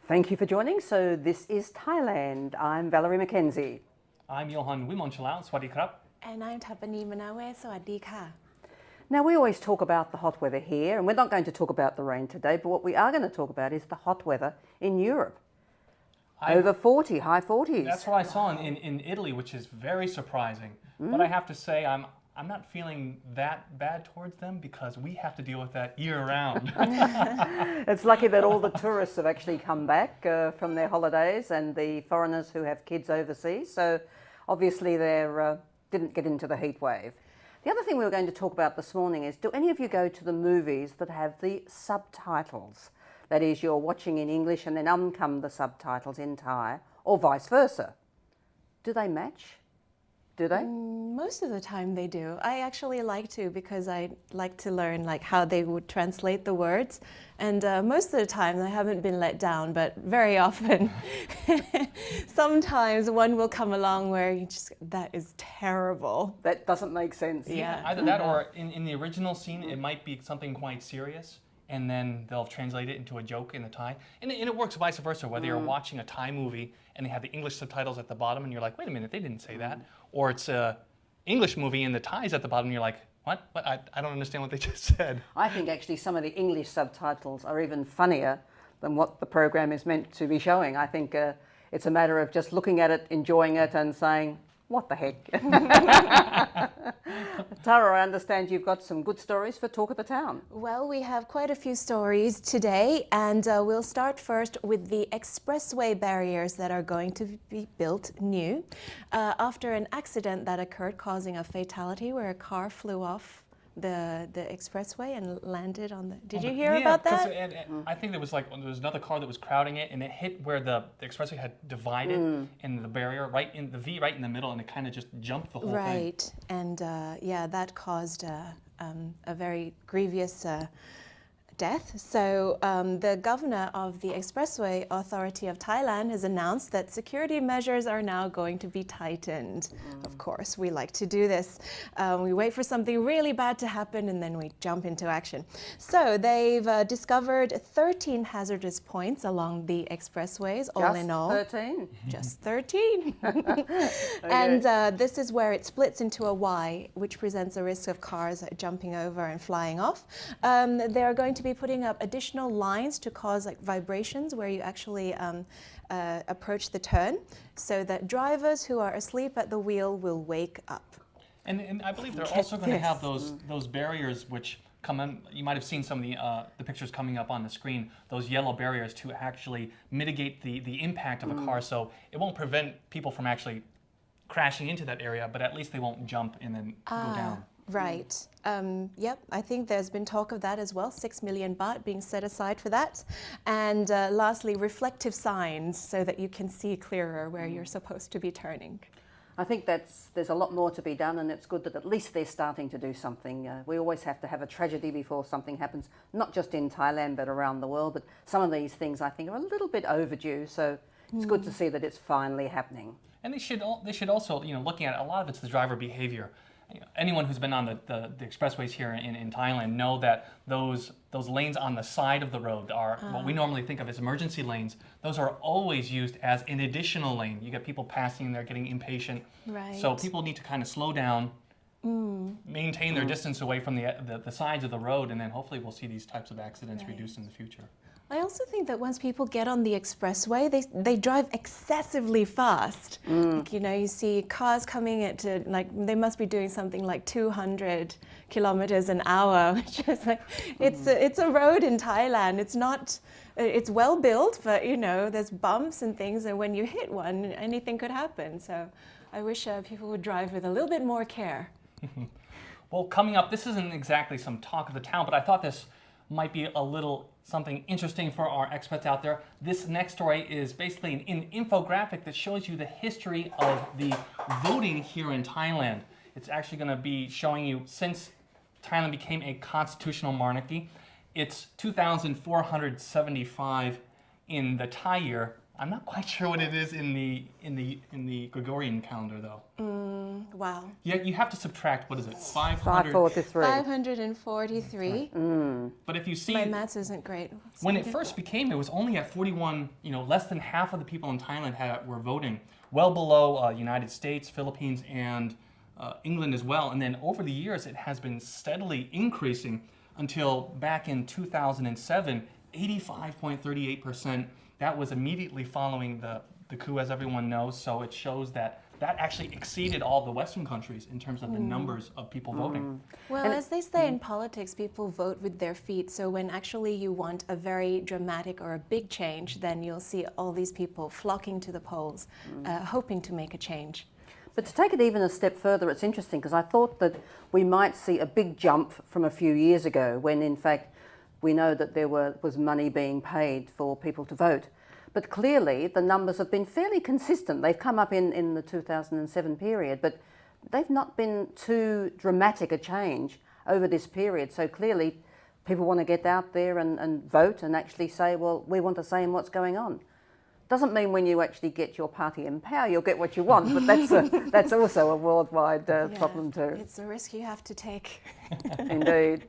Thank you for joining. So this is Thailand. I'm Valerie McKenzie. I'm Johan Wimonchalau, Swadee Krap. And I'm Tapani Manawe, Sawadee Ka. Now we always talk about the hot weather here, and we're not going to talk about the rain today, but what we are going to talk about is the hot weather in Europe. Over 40, high 40s. That's what I saw in Italy, which is very surprising. But I have to say, I'm not feeling that bad towards them because we have to deal with that year-round. It's lucky that all the tourists have actually come back from their holidays and the foreigners who have kids overseas. So obviously they didn't get into the heat wave. The other thing we were going to talk about this morning is, do any of you go to the movies that have the subtitles? That is, you're watching in English and then come the subtitles in Thai, or vice versa. Do they match? Do they? Most of the time they do. I actually like to because I like to learn how they would translate the words. And most of the time I haven't been let down, but very often sometimes one will come along where you just, that is terrible. That doesn't make sense. Yeah. Either that or in the original scene, it might be something quite serious. And then they'll translate it into a joke in the Thai. And it works vice versa, whether you're watching a Thai movie and they have the English subtitles at the bottom and you're like, wait a minute, they didn't say that. Or it's a English movie and the Thai's at the bottom and you're like, what? I don't understand what they just said. I think actually some of the English subtitles are even funnier than what the program is meant to be showing. I think it's a matter of just looking at it, enjoying it and saying, what the heck? Tara, I understand you've got some good stories for Talk of the Town. Well, we have quite a few stories today, and we'll start first with the expressway barriers that are going to be built new after an accident that occurred causing a fatality where a car flew off the expressway and landed on the... Did you hear about that? I think there was another car that was crowding it and it hit where the expressway had divided and the barrier right in the V right in the middle and it kind of just jumped the whole thing. Right, and that caused a very grievous death. So the governor of the Expressway Authority of Thailand has announced that security measures are now going to be tightened. Of course, we like to do this. We wait for something really bad to happen and then we jump into action. So they've discovered 13 hazardous points along the expressways, all in all. Just 13? Just 13. Okay. And this is where it splits into a Y, which presents a risk of cars jumping over and flying off. They are going to be putting up additional lines to cause vibrations where you actually approach the turn so that drivers who are asleep at the wheel will wake up. And I believe they're also going to have those barriers which come in. You might have seen some of the pictures coming up on the screen, those yellow barriers to actually mitigate the impact of a car, so it won't prevent people from actually crashing into that area, but at least they won't jump and then go down. Right. Yep, I think there's been talk of that as well, 6 million baht being set aside for that. And lastly, reflective signs so that you can see clearer where you're supposed to be turning. I think there's a lot more to be done, and it's good that at least they're starting to do something. We always have to have a tragedy before something happens, not just in Thailand but around the world. But some of these things I think are a little bit overdue, so it's good to see that it's finally happening. And they should also, looking at it, a lot of it's the driver behavior. Anyone who's been on the expressways here in Thailand know that those lanes on the side of the road are what we normally think of as emergency lanes. Those are always used as an additional lane. You get people passing, they're getting impatient. Right. So people need to kind of slow down, maintain their distance away from the sides of the road, and then hopefully we'll see these types of accidents reduced in the future. I also think that once people get on the expressway, they drive excessively fast. You see cars coming at they must be doing something like 200 kilometers an hour, which is it's a road in Thailand. It's well built, but there's bumps and things, and when you hit one, anything could happen. So I wish people would drive with a little bit more care. Well, coming up, this isn't exactly some talk of the town, but I thought this might be a little something interesting for our expats out there. This next story is basically an infographic that shows you the history of the voting here in Thailand. It's actually going to be showing you since Thailand became a constitutional monarchy. It's 2,475 in the Thai year, I'm not quite sure what it is in the Gregorian calendar though. Wow. Yeah, you have to subtract, what is it, 500? 543. 543. But if you see, My maths isn't great. when it first became, it was only at 41, less than half of the people in Thailand were voting, well below United States, Philippines, and England as well. And then over the years, it has been steadily increasing until back in 2007, 85.38%. That was immediately following the coup, as everyone knows. So it shows that actually exceeded all the Western countries in terms of the numbers of people voting. Well, as they say in politics, people vote with their feet. So when actually you want a very dramatic or a big change, then you'll see all these people flocking to the polls, hoping to make a change. But to take it even a step further, it's interesting because I thought that we might see a big jump from a few years ago when in fact we know that there was money being paid for people to vote. But clearly the numbers have been fairly consistent. They've come up in the 2007 period, but they've not been too dramatic a change over this period. So clearly people want to get out there and vote and actually say, well, we want a say in what's going on. Doesn't mean when you actually get your party in power, you'll get what you want, but that's also a worldwide problem too. It's a risk you have to take. Indeed.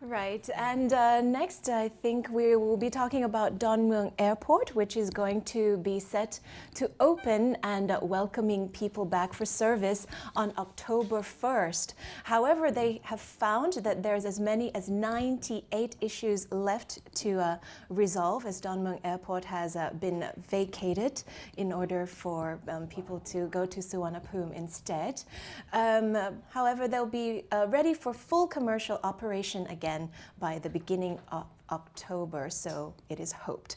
Right, and next I think we will be talking about Don Mueang Airport, which is going to be set to open and welcoming people back for service on October 1st. However, they have found that there's as many as 98 issues left to resolve, as Don Mueang Airport has been vacated in order for people to go to Suvarnabhumi instead. However, they'll be ready for full commercial operation again by the beginning of October, so it is hoped.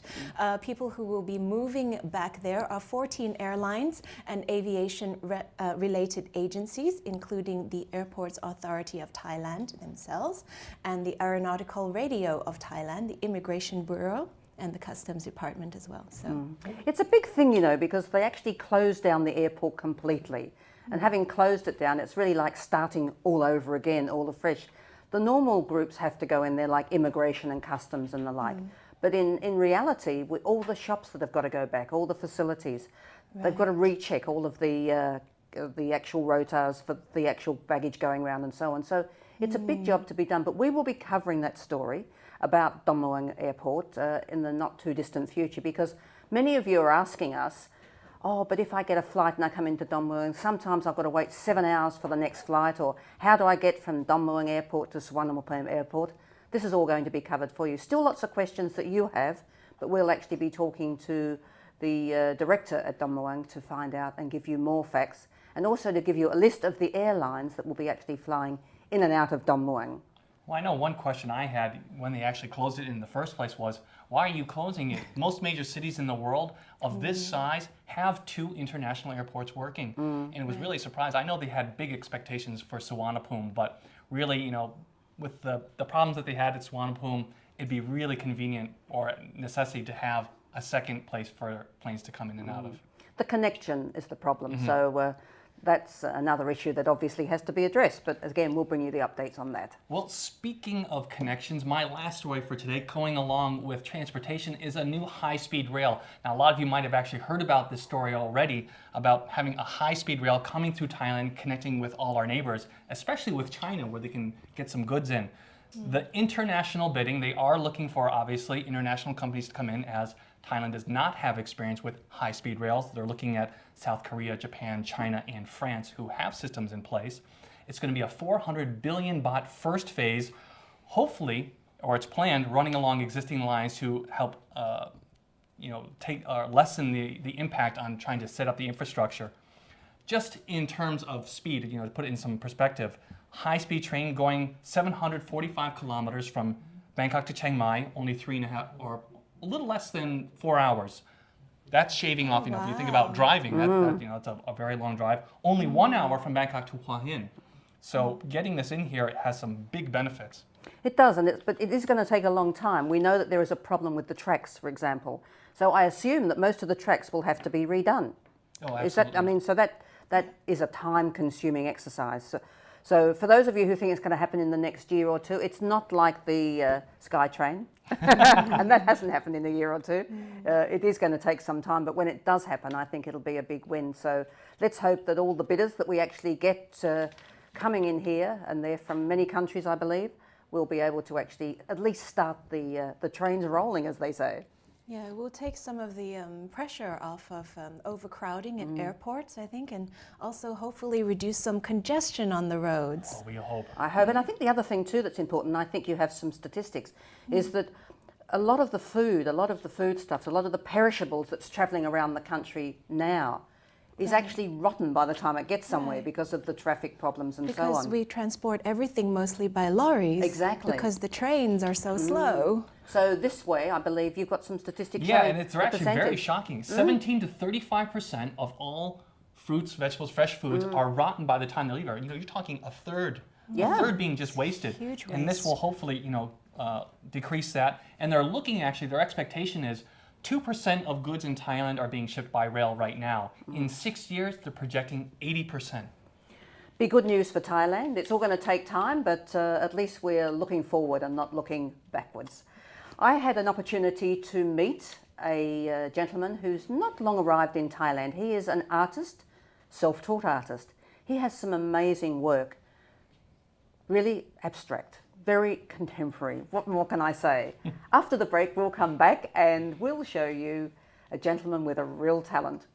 People who will be moving back there are 14 airlines and aviation-related agencies, including the Airports Authority of Thailand themselves, and the Aeronautical Radio of Thailand, the Immigration Bureau, and the Customs Department as well. So It's a big thing, because they actually closed down the airport completely. And having closed it down, it's really like starting all over again, all afresh. The normal groups have to go in there, like immigration and customs and the like. But in reality, with all the shops that have got to go back, all the facilities, they've got to recheck all of the actual rotas for the actual baggage going around and so on. So it's a big job to be done. But we will be covering that story about Don Mueang Airport in the not too distant future, because many of you are asking us, oh, but if I get a flight and I come into Don Mueang, sometimes I've got to wait 7 hours for the next flight, or how do I get from Don Mueang Airport to Suvarnabhumi Airport? This is all going to be covered for you. Still lots of questions that you have, but we'll actually be talking to the director at Don Mueang to find out and give you more facts, and also to give you a list of the airlines that will be actually flying in and out of Don Mueang. Well, I know one question I had when they actually closed it in the first place was, why are you closing it? Most major cities in the world of this size have 2 international airports working. And it was really surprised. I know they had big expectations for Suvarnabhumi, but really, with the problems that they had at Suvarnabhumi, it'd be really convenient or a necessity to have a second place for planes to come in and out of. The connection is the problem. So that's another issue that obviously has to be addressed. But again, we'll bring you the updates on that. Well, speaking of connections, my last story for today, going along with transportation, is a new high-speed rail. Now, a lot of you might have actually heard about this story already, about having a high-speed rail coming through Thailand, connecting with all our neighbors, especially with China, where they can get some goods in. The international bidding, they are looking for, obviously, international companies to come in, as Thailand does not have experience with high-speed rails. They're looking at South Korea, Japan, China, and France, who have systems in place. It's going to be a 400 billion baht first phase, hopefully, or it's planned, running along existing lines to help lessen the impact on trying to set up the infrastructure. Just in terms of speed, to put it in some perspective, high-speed train going 745 kilometers from Bangkok to Chiang Mai, only 3.5 or a little less than 4 hours. That's shaving off, if you think about driving, it's a very long drive. Only 1 hour from Bangkok to Hua Hin. So getting this in here, it has some big benefits. It does, but it is going to take a long time. We know that there is a problem with the tracks, for example. So I assume that most of the tracks will have to be redone. Oh, absolutely. So that is a time-consuming exercise. So for those of you who think it's going to happen in the next year or two, it's not like the SkyTrain, and that hasn't happened in a year or two. It is going to take some time, but when it does happen, I think it'll be a big win. So let's hope that all the bidders that we actually get coming in here, and they're from many countries, I believe, will be able to actually at least start the trains rolling, as they say. Yeah, it will take some of the pressure off of overcrowding at airports, I think, and also hopefully reduce some congestion on the roads. Oh, we hope. I hope. And I think the other thing too that's important, and I think you have some statistics, is that a lot of the foodstuffs, a lot of the perishables that's travelling around the country now is actually rotten by the time it gets somewhere because of the traffic problems and so on. Because we transport everything mostly by lorries. Exactly. Because the trains are so slow. So this way, I believe you've got some statistics Yeah, showing and it's the actually very percentage. shocking. 17 to 35% of all fruits, vegetables, fresh foods are rotten by the time they leave. You're talking a third. Yeah. A third being just wasted. Huge And this waste. will hopefully, decrease that. And they're looking, actually, their expectation is 2% of goods in Thailand are being shipped by rail right now. In 6 years, they're projecting 80%. Be good news for Thailand. It's all going to take time, but at least we're looking forward and not looking backwards. I had an opportunity to meet a gentleman who's not long arrived in Thailand. He is an artist, self-taught artist. He has some amazing work, really abstract, very contemporary. What more can I say? After the break, we'll come back and we'll show you a gentleman with a real talent.